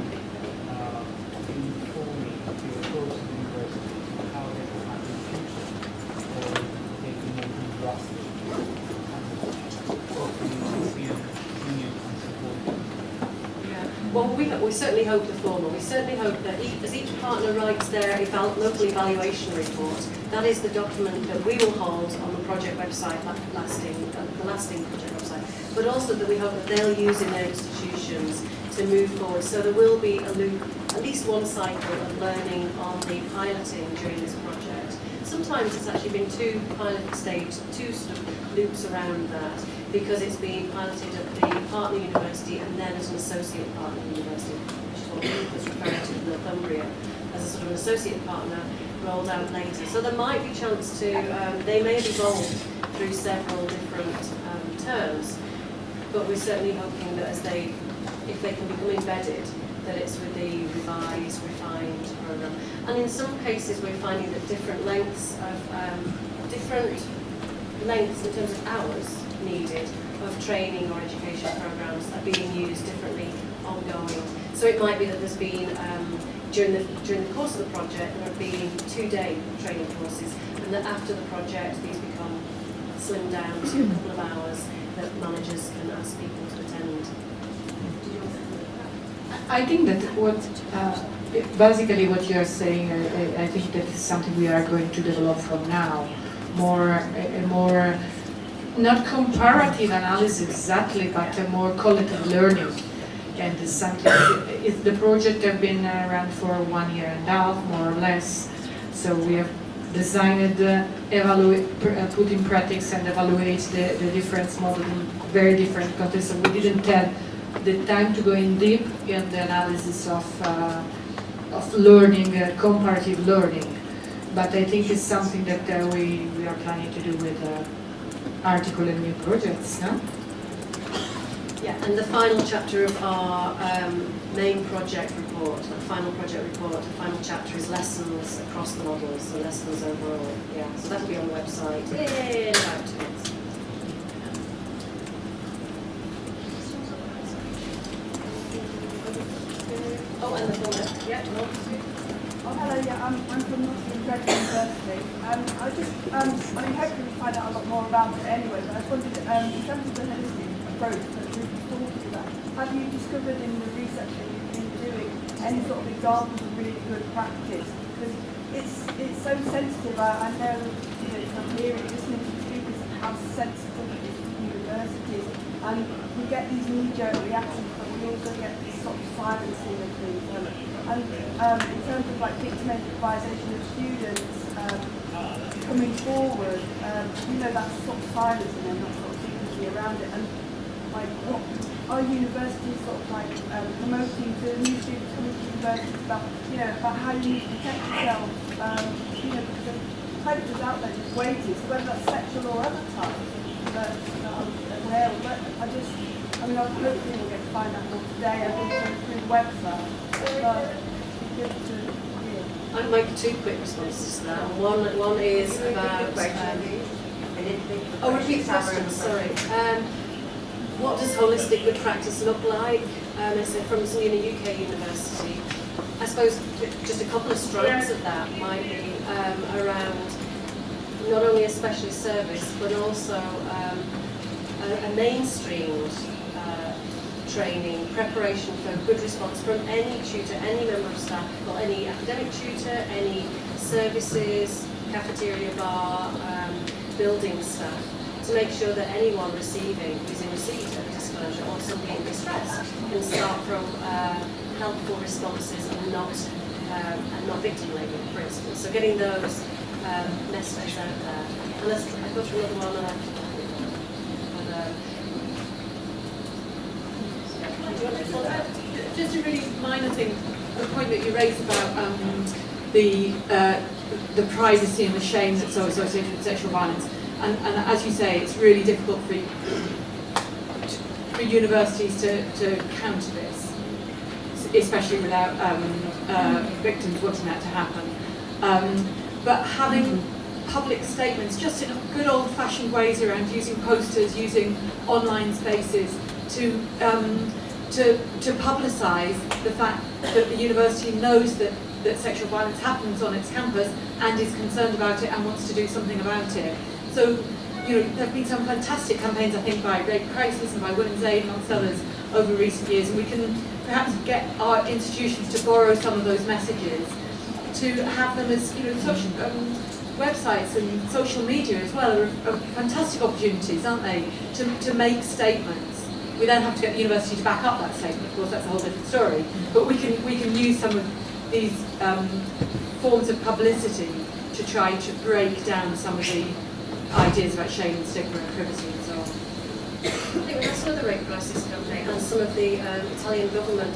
we certainly hope the former. We certainly hope that as each partner writes their local evaluation report, that is the document that we will hold on the project website, the lasting project website, but also that we hope that they'll use in their institutions to move forward. So there will be a loop, at least one cycle of learning on the piloting during this project. Sometimes it's actually been two sort of loops around that, because it's been piloted at the partner university and then as an associate partner university, which is what Luke was referring to in Northumbria, as a sort of an associate partner rolled out later. So there might be a chance to, they may have evolved through several different terms, but we're certainly hoping that if they can become embedded, that it's with the revised, refined program. And in some cases we're finding that different lengths in terms of hours needed of training or education programs are being used differently ongoing. So it might be that there's been, during the course of the project, there have been 2-day training courses, and that after the project these become slimmed down to a couple of hours that managers can ask people to attend. I think that basically what you are saying, I think that is something we are going to develop from now. A more not comparative analysis exactly, but a more collective learning. And it's something. The project have been around for 1.5 years, more or less. So we have designed, put in practice and evaluate the different models in very different contexts. So we didn't have the time to go in deep in the analysis of learning, comparative learning. But I think it's something that we are planning to do with article and new projects, no? Yeah, and the final chapter of our main project report, the final project report, the final chapter is lessons across the models, so lessons overall. Yeah, so that'll be on the website in about 2 minutes. Oh, and the format. Yeah, well. Oh, hello, yeah, I'm from Nottingham University. I just, hopefully we find out a lot more about it anyway, but I just wondered, in terms of the holistic approach that we've been talking about, have you discovered in the research that you've been doing any sort of examples of really good practice? Because it's so sensitive. I know, from hearing, listening to speakers, how sensitive it is to universities, and we get these knee-jerk reactions, but we also get this sort of silencing of things. And in terms of like victimization of students coming forward, that sort of silencing and that sort of dignity around it. And like, what are universities sort of like promoting to new students coming to universities about how you need to protect yourself? Because the predators out there just waiting, so whether that's sexual or other types that I'm aware of. But hopefully we'll get to find out more today. I think through the website. I'd make 2 quick responses to that. One is about. Repeat the question. Sorry. What does holistic good practice look like? From a UK university. I suppose just a couple of strands of that might be around not only a specialist service, but also a mainstreamed training, preparation for good response from any tutor, any member of staff, or any academic tutor, any services, cafeteria bar, building staff, to make sure that anyone receiving, who's in receipt of disclosure or somebody in distress, can start from helpful responses and not victim labelling, for instance. So getting those messages out there. And I've got another one. Just a really minor thing, the point that you raised about the privacy and the shame that's so associated with sexual violence, and as you say, it's really difficult for universities to counter this, especially without victims wanting that to happen. But having public statements, just in good old-fashioned ways around using posters, using online spaces to publicise the fact that the university knows that sexual violence happens on its campus and is concerned about it and wants to do something about it. So, there have been some fantastic campaigns, I think, by Rape Crisis and by Women's Aid, amongst others, over recent years, and we can perhaps get our institutions to borrow some of those messages, to have them as, social websites and social media as well are fantastic opportunities, aren't they, to make statements. We then have to get the university to back up that statement, of course that's a whole different story, but we can use some of these forms of publicity to try to break down some of the ideas about shame and stigma and privacy and so on. I think we have some of the rape crisis campaign and some of the Italian government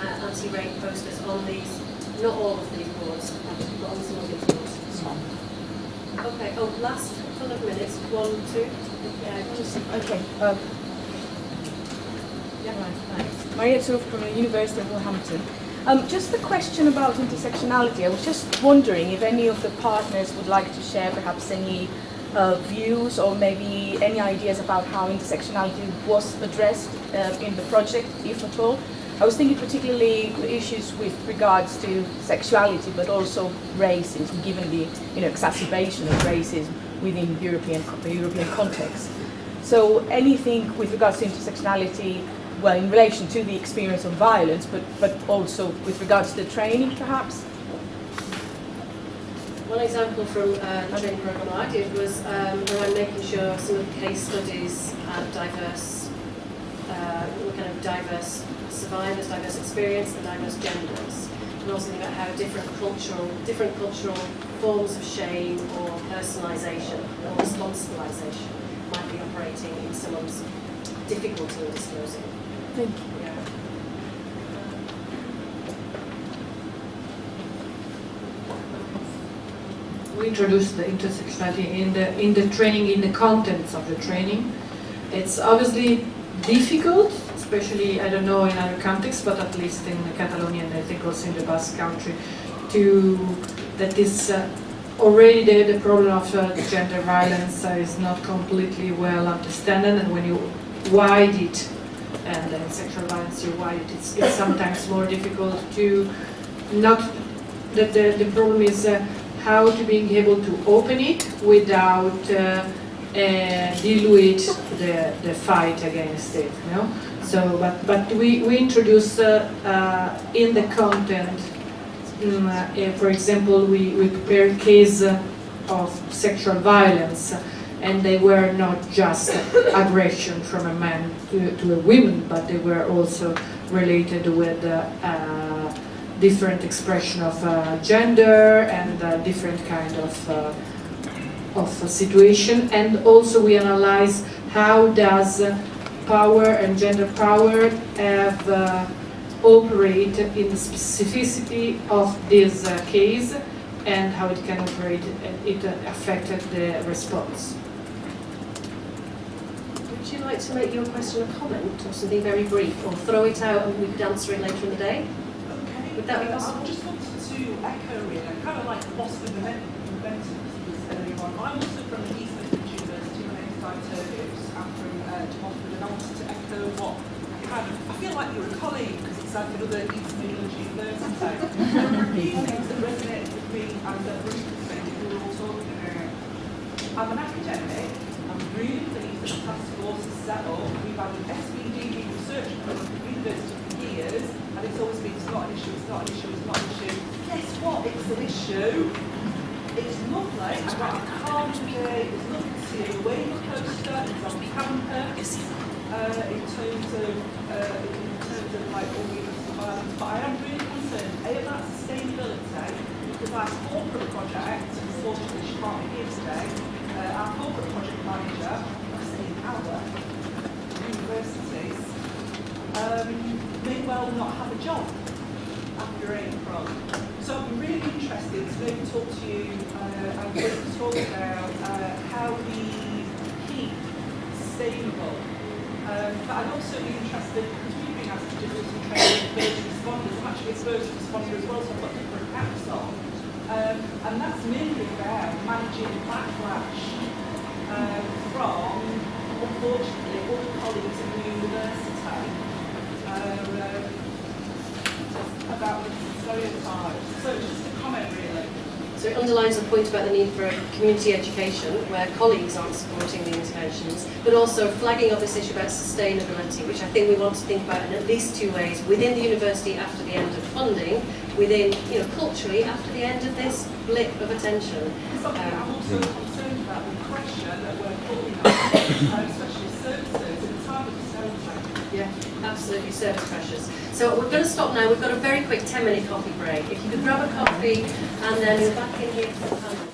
anti-rape posters on these, not all of these boards, but on some of these boards. Okay, last couple of minutes, 1, 2. Okay. Maria Toof from the University of Wolverhampton. Just a question about intersectionality. I was just wondering if any of the partners would like to share perhaps any views or maybe any ideas about how intersectionality was addressed in the project, if at all. I was thinking particularly issues with regards to sexuality, but also racism, given the exacerbation of racism within the European context. So anything with regards to intersectionality, well, in relation to the experience of violence, but also with regards to the training, perhaps? One example from the training programme I did was around making sure some of the case studies had diverse survivors, diverse experience, and diverse genders, and also think about how different cultural forms of shame or personalisation or responsibilisation might be operating in someone's difficulty in disclosing. Thank you. Yeah. We introduced the intersectionality in the training, in the contents of the training. It's obviously difficult, especially, I don't know in other contexts, but at least in Catalonia and I think also in the Basque Country, that is already the problem of gender violence is not completely well understood, and when you wide it, and then sexual violence you wide it, it's sometimes more difficult to not, the problem is how to being able to open it without dilute the fight against it, So, but we introduce in the content, for example, we prepared case of sexual violence, and they were not just aggression from a man to a woman, but they were also related with different expression of gender and different kind of situation. And also we analyze how does power and gender power have operate in the specificity of this case and how it can operate, it affected the response. Would you like to make your question a comment or something very brief, or throw it out and we could answer it later in the day? Okay. Would that be possible? I just wanted to echo really, kind of like lost the momentum earlier on. I'm also from the East Midlands University. My name is Di Turgis. I'm from Chelmsford, and I wanted to echo what I feel like you're a colleague because it's like another East Midlands University. A few things that resonated with me and that Bruce was saying we were all talking about. I'm an academic. I'm really pleased that the task force is set up. We've had an SVDD research program at the university for years, and it's always been, it's not an issue, it's not an issue, it's not an issue. Guess what? It's an issue. It's lovely. I've got a calm day. It's lovely to see a wave poster. It's on campus. In terms of like all the violence, but I am really concerned about sustainability because our corporate project, unfortunately she can't be here today, our corporate project manager, in our universities, may well not have a job after April. So I'm really interested to maybe talk to you and talk about how we keep sustainable. But I'd also be interested, because we've been asked to do some training with first responders. I'm actually a first responder as well, so I've got different hats on. And that's mainly about managing backlash from, unfortunately, all colleagues in the university about the stereotypes. So it's just a comment really. So it underlines the point about the need for community education, where colleagues aren't supporting the interventions, but also flagging up this issue about sustainability, which I think we want to think about in at least two ways: within the university after the end of funding, within, culturally after the end of this blip of attention. Something I'm also concerned about the pressure that we're putting on, especially services, in the time of the service. Yeah, absolutely, service pressures. So we're going to stop now. We've got a very quick 10-minute coffee break. If you could grab a coffee and then we're back in here for the panel.